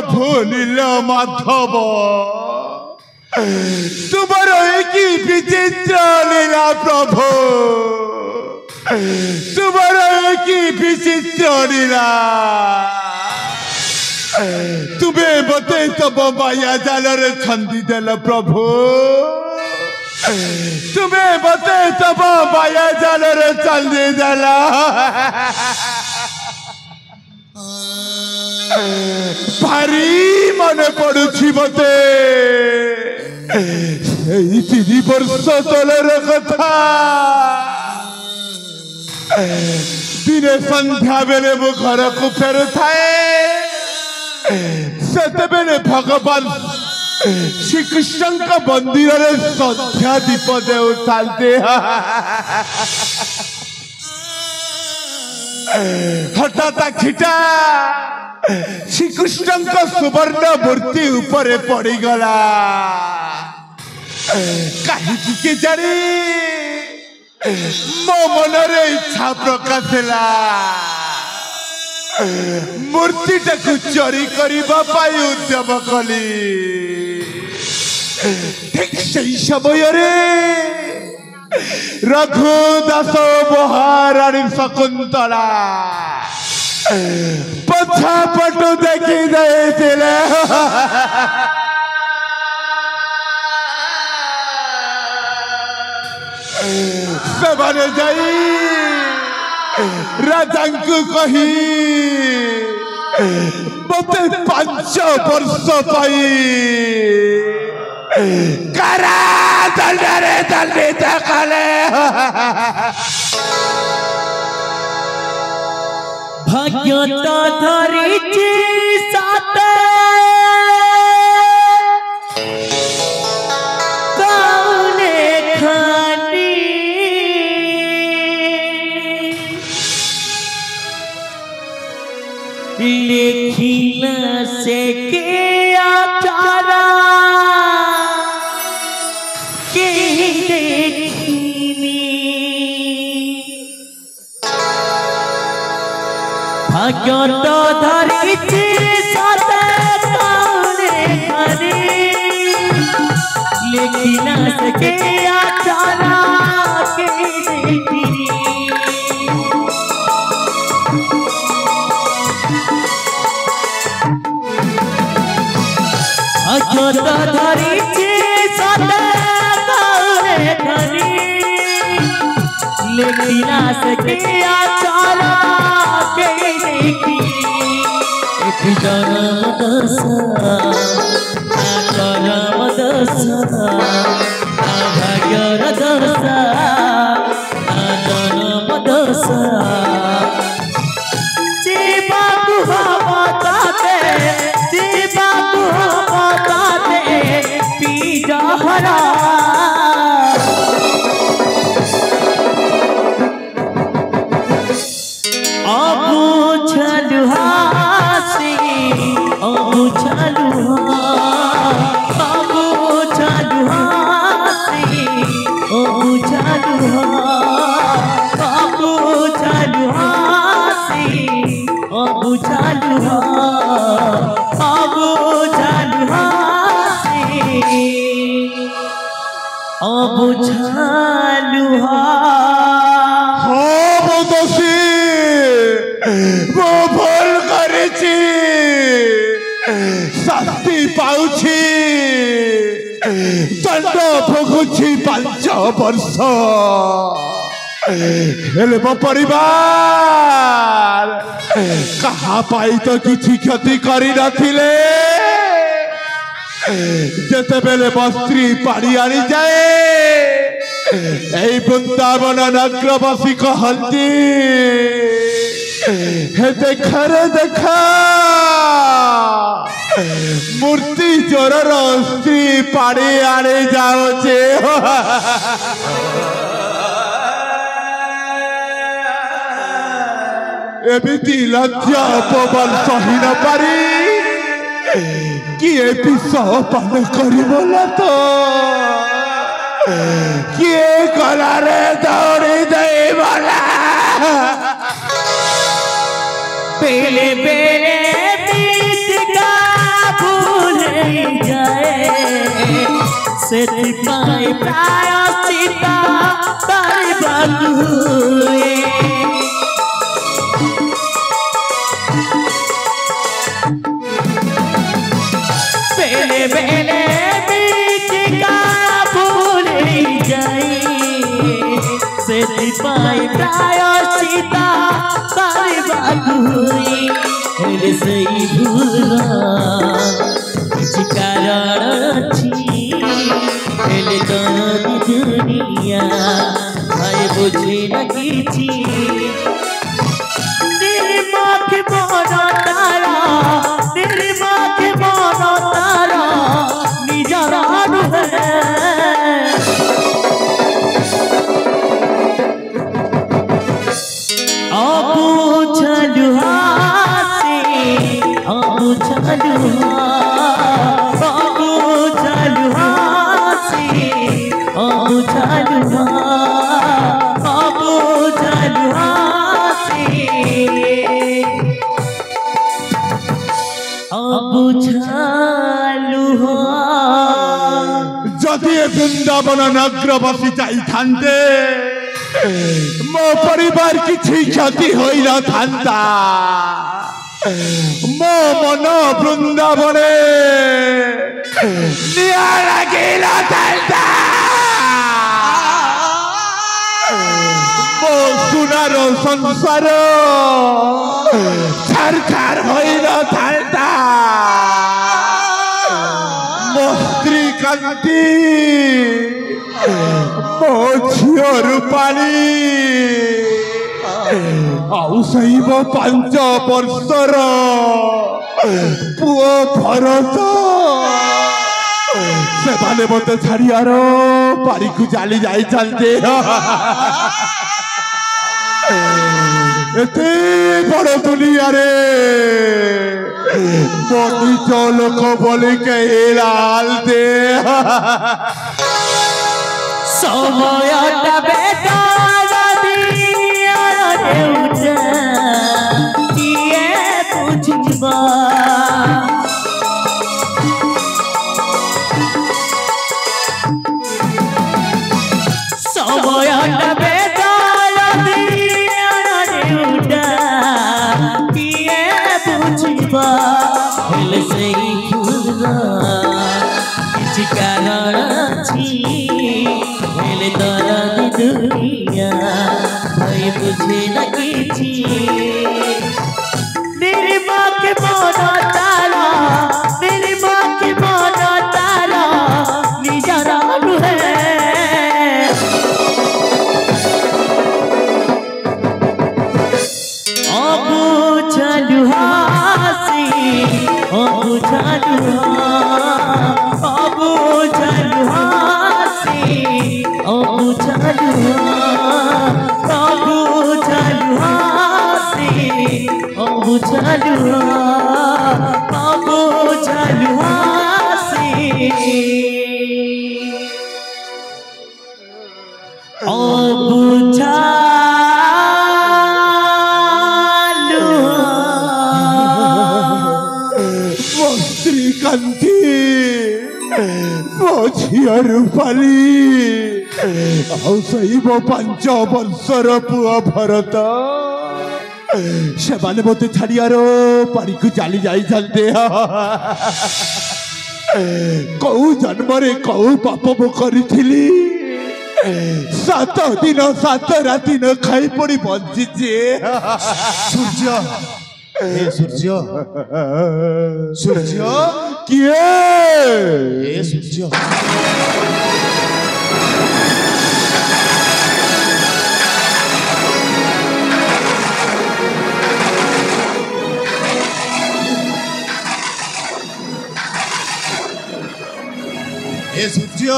प्रभु नीलमाधव तुम्हारा एक विचित्र लीला प्रभु तुम्हारा एक विचित्र लीला तुम्हें बते तब माया जाल छंदी देल प्रभु तुम्हें बते तब माया जाल छंदी देल भारी मन पड़ुछि मते 3 वर्ष तलर कथा दिने संध्या बेले मु घर को फेरु थाए सेते बेले भगवान श्री कृष्ण का मंदिर रे संध्या दीप देउ थालते हठात खिटा श्री कृष्ण का सुवर्ण मूर्ति ऊपर पड़ी गला कहीं के जानी मो मन रे इच्छा प्रकाश है मूर्ति टाकू चोरी करबा पाई उद्यम कली ठीक सही समय रे रघुदास महारानी शकुंतला पछा पटु देखी जाइथिले सेबाने जाई राजा को कही मते 5 वर्ष पाई करा दंडरे दंडित कले भाग्य तो धरिछि साते कौने खानी लिखिला से के आचारा के देखिनी भाग्य तो धरिछि साते कौने खानी लिखिला से के आचारा के देखिनी भाग्य तो धरिछि साते कौने खानी लिखिला से के आचारा के देखी एक जन्म दशा करम दशा भाग्यर दशा जन्म दशा जीवाकु बताते जीवाकु बताते पीजहरा शास्ति पाउछि दंड भोगुछि 5 वर्ष हेले मो परिवार कहा पाई तो किछि क्षति करि नथिले जेते बेले बस्त्री पानी आनी जाए ए वृंदावन नगरवासी कहती हे देखा रे देखा मूर्ति चोरर स्त्री पानी आने जाओचे एमिति लज्जा अपमान सही न पारी किए विष पान करिबला तो किए गला रे दौड़ी देबला बेले बेले बीत गया जाए ସେଥିପାଇଁ ପ୍ରାୟଶ୍ଚିତ କରିବାକୁ ହୁଏ। ବେଲେ ବେଲେ ବିଚିକା ଭୁଲି ଯାଏ ସେଥିପାଇଁ ପ୍ରାୟଶ୍ଚିତ କରିବାକୁ ହୁଏ। ହେଲେ ସେଇ ଭୁଲର କିଛି କାରଣ ଅଛି ହେଲେ ତର ଦୁନିଆ ଭାଇ ବୁଝି ନା କିଛି ନିର୍ମାଖ ମନ ତାର ନିର୍ମାଖ ମନ ତାର ନିଜର ନୁହେଁ। ଅବୁଝଲୁ ହାସି ଅବୁଝଲୁ ଅବୁଝଲୁ ହାସି ଅବୁଝଲୁ ଅବୁଝଲୁ ହାସି ଅବୁଝଲୁ যদি এ বৃন্দাবন নগরবাসী চাইথান্তে মো পরিবার কিছু ক্ষতি হই নথান্তা। মো মন বৃন্দাবনে নিয়া লাগি নথান্তা। মো সোনার সংসার ছাড় ছাড় হই নথান্তা। মো স্ত্রী কান্তি ମୋ ଝିଅ ରୂପାଳୀ ଆଉ ସେଇ ମୋ 5 ବର୍ଷର ପୁଅ ଭରତ ସେମାନେ ମତେ ଛାଡ଼ିବାର ପାରିକୁ ଚାଲି ଯାଇଥାନ୍ତେ। ଏତେ ବଡ଼ ଦୁନିଆରେ ମୋ ନିଜ ଲୋକ ବୋଲି କେହି ନାହାନ୍ତି। সময়টা বেটার দিয়ারে উঠে দিয়ে বুঝিবা সময়টা বেটার দিয়ারে উঠে দিয়ে বুঝিবা হেলে সেই ফুলরা কিছু কারণ আছে হেলে তোরা দুনিয়া ভাই বুঝে না কিছু निर्माख मनो तारा निर्माख मनो तारा निजरा नुहे अबु चलु हासी अबु चलु अबु चलु हासी अबु चलु अबु चलु हासी अबु चलु अबु चलु हासी अबु चलु ମୋ ସ୍ତ୍ରୀ କାନ୍ତି ମୋ ଝିଅ ରୂପାଳୀ ଆଉ ସେଇ ମୋ 5 ବର୍ଷର ପୁଅ ଭରତ ସେମାନେ ମତେ ଛାଡ଼ିବାର ପାରିକୁ ଚାଲି ଯାଇଥାନ୍ତେ। କୋଉ ଜନ୍ମରେ କୋଉ ପାପ ମୁଁ କରିଥିଲି 7 ଦିନ 7 ରାତି ନ ଖାଇ ପଡ଼ି ବଞ୍ଚିଛି। ସୂର୍ଯ୍ୟ ଏ ସୂର୍ଯ୍ୟ ସୂର୍ଯ୍ୟ କିଏ ଏ ସୂର୍ଯ୍ୟ ए सूर्य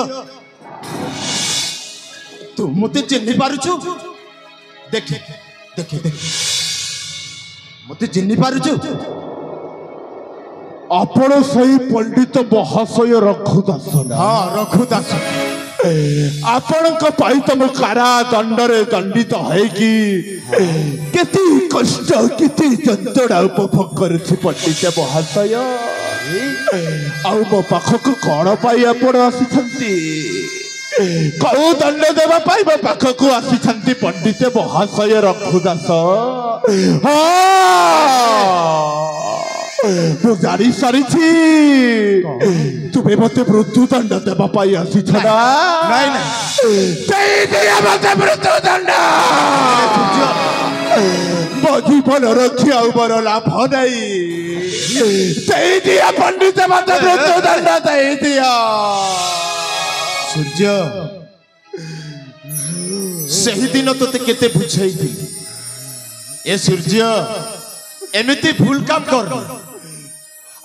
तू मते चिन्ह पारुछु देखे देखे देखे मते चिन्ह पारुछु ଆପଣ ସେଇ ପଣ୍ଡିତ ମହାଶୟ ରଘୁଦାସ ନା? हाँ रघुदास ଆପଣଙ୍କ ପାଇଁ ତ ମୁଁ କାରା ଦଣ୍ଡରେ ଦଣ୍ଡିତ ହେଇକି କେତେ କଷ୍ଟ କେତେ ଯନ୍ତ୍ରଣା ଉପଭୋଗ କରୁଛି ପଣ୍ଡିତ ମହାଶୟ। ଆଉ ମୋ ପାଖକୁ କଣ ପାଇଁ ଆପଣ ଆସିଛନ୍ତି କୋଉ ଦଣ୍ଡ ଦେବା ପାଇଁ ମୋ ପାଖକୁ ଆସିଛନ୍ତି ପଣ୍ଡିତ ମହାଶୟ ରଘୁଦାସ ମୁଁ ଜାଣି ସାରିଛି ତୁମେ ମତେ ମୃତ୍ୟୁ ଦଣ୍ଡ ଦେବା ପାଇଁ ଆସିଛ ନା ନାଇଁ ନାଇଁ ସେଇଦିନ ମତେ ମୃତ୍ୟୁ ଦଣ୍ଡ ମୋ ଜୀବନ ରଖି ଆଉ ମୋର ଲାଭ ନାହିଁ ଦେଇଦିଅ ପଣ୍ଡିତ ମତେ ମୃତ୍ୟୁ ଦଣ୍ଡ ଦେଇଦିଅ ସୂର୍ଯ୍ୟ ସେହିଦିନ ତୋତେ କେତେ ବୁଝେଇଥିଲି ଏ ସୂର୍ଯ୍ୟ ଏମିତି ଭୁଲ କାମ କର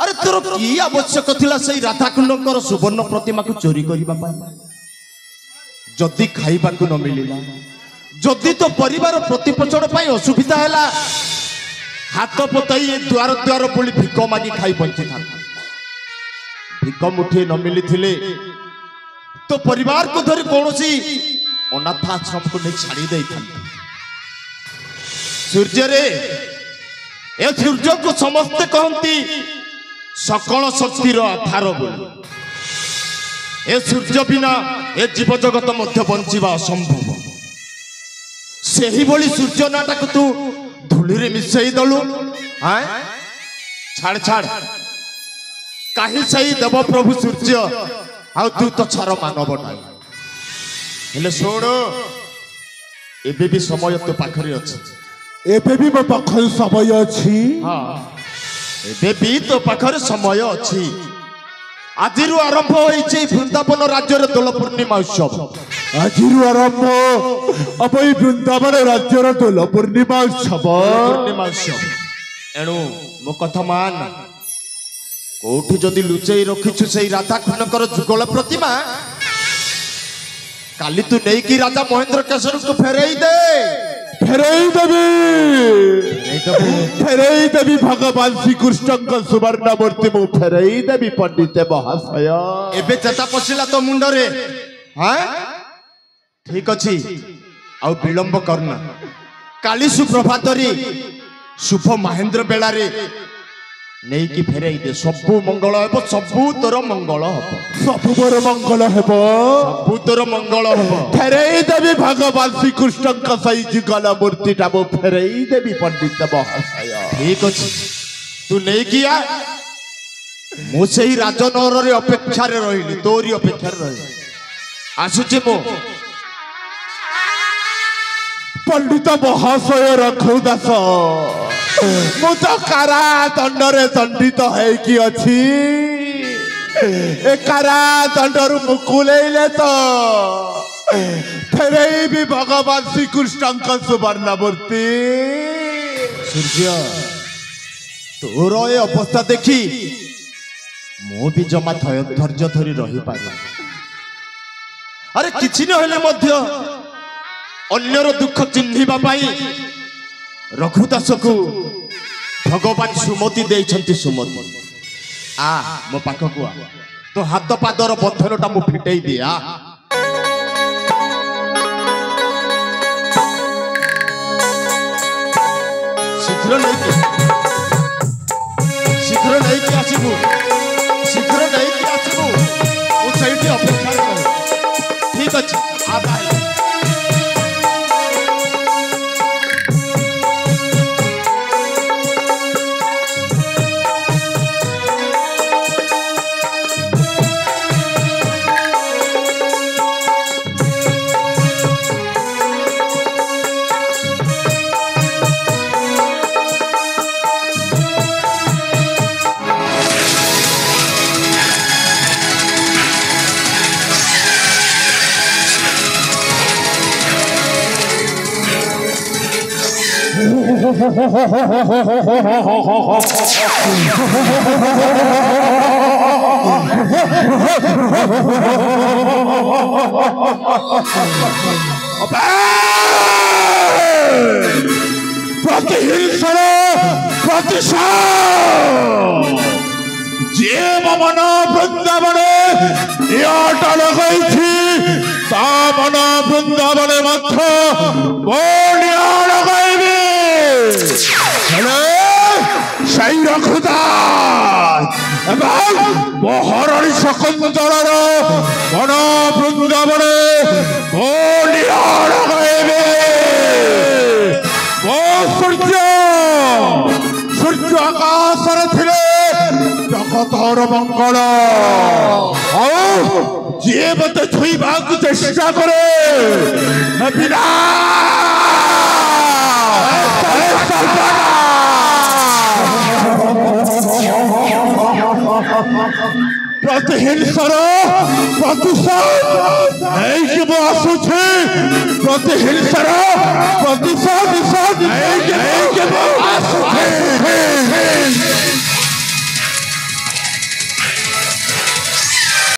ଆରେ ତୋର କି ଆବଶ୍ୟକ ଥିଲା ସେଇ ରାଧାକୁଣ୍ଡଙ୍କର ସୁବର୍ଣ୍ଣ ପ୍ରତିମାକୁ ଚୋରି କରିବା ପାଇଁ ଯଦି ଖାଇବାକୁ ନ ମିଳିଲା ଯଦି ତୋ ପରିବାର ପ୍ରତିପୋଷଣ ପାଇଁ ଅସୁବିଧା ହେଲା ହାତ ପତାଇ ଦ୍ୱାର ଦ୍ୱାର ବୁଲି ଭିକ ମାଗି ଖାଇ ବଞ୍ଚିଥାନ୍ତି ଭିକ ମୁଠିଏ ନ ମିଳିଥିଲେ तो परिवार को धरी कौन सी अनाथ आश्रम को नहीं छाड़ी दे सूर्य रे ए सूर्य को समस्ते कहती सकल शक्तिर आधार बोली ए सूर्य बिना ए जीव जगत मध्य बंचिबा असंभव से ही बोली सूर्य नाटा को तू धूली रे मिसई दलु हां छाड़ छाड़ कहीं सही देव प्रभु सूर्य आउ तू तो छार मानव नहीं हेले सोड़ एबे भी समय तो पाखरे अछि एबे भी मो पाखरे समय अछि हां एबे भी तो पाखरे समय अछि आजिरु आरंभ होई छै वृंदावन राज्य रे दोल पूर्णिमा उत्सव आजिरु आरंभ अपई वृंदावन राज्य रे दोल पूर्णिमा उत्सव एणु मो कथा मान कोठी जदि लुचई रखिछु सेई राधा कृष्णकर जुगल प्रतिमा काली तू नहीं कि राजा महेंद्र केशर को फेरई देवी भगवान श्री कृष्ण का सुवर्ण मूर्ति मु फेरई देवी पंडित महाशय एबे चेता पसिला तो मुंड रे हां ठीक अछि आ विलंब करना काली सुप्रभात रे शुभ महेंद्र बेला रे नहीं कि फेरई दे सबु मंगल हेबो सबु तोर मंगल हेबो सबु मोर मंगल हेबो सबु तोर मंगल हेबो फेरई देवी भगवान श्री कृष्ण का सही जुगल मूर्ति टा मो फेरई देवी पंडित महाशय ठीक अछि तू नहीं किया मो सेही राजनगर रे अपेक्षा रे रहिली तोरी अपेक्षा रे रहिली आसुचे मो पंडित महाशय रघुदास मु तो कारा दंडरे दंडित है कि अच्छी ए कारा दंडरु मुकुलेले तो फेरई भी भगवान श्री कृष्ण का सुवर्ण मूर्ति सूर्य तोर ए अवस्था देखी मु भी जमा धैर्य धरी रही पारे अरे किछि न हेले मध्य अन्यर दुख चिन्हिबा पाई रघुदास को भगवान सुमति देइछंती सुमति आ मो पाख को आ तो हाथ पादर बंधनटा मु फिटेई दिया शीघ्र नहीं कि आसीबू शीघ्र नहीं कि आसीबू ओ सहीटी अपेक्षा कर ठीक अछि आ बाय प्रतिहिंसा प्रतिशोध जे मन वृंदावने याटा लगाई ता मन वृंदावने मध्य बोलिया लगाइबे हेले সেই রঘুদাস ମହାରାଣୀ ଶକୁନ୍ତଳାର ବନ ବୃନ୍ଦାବନେ ମୋ ନିଆଣ ଗାଇବେ। ମୋ ସୂର୍ଯ୍ୟ ଆକାଶରେ ଥିଲେ ଜଗତର ମଙ୍ଗଳ। ଆଉ ଯିଏ ମତେ ଛୁଇଁବାକୁ ଚେଷ୍ଟା କରେ ପ୍ରତିହିଂସାର ପ୍ରତିଶୋଧ ନେଇକି ମୁଁ ଆସୁଛି। ପ୍ରତିହିଂସାର ପ୍ରତିଶୋଧ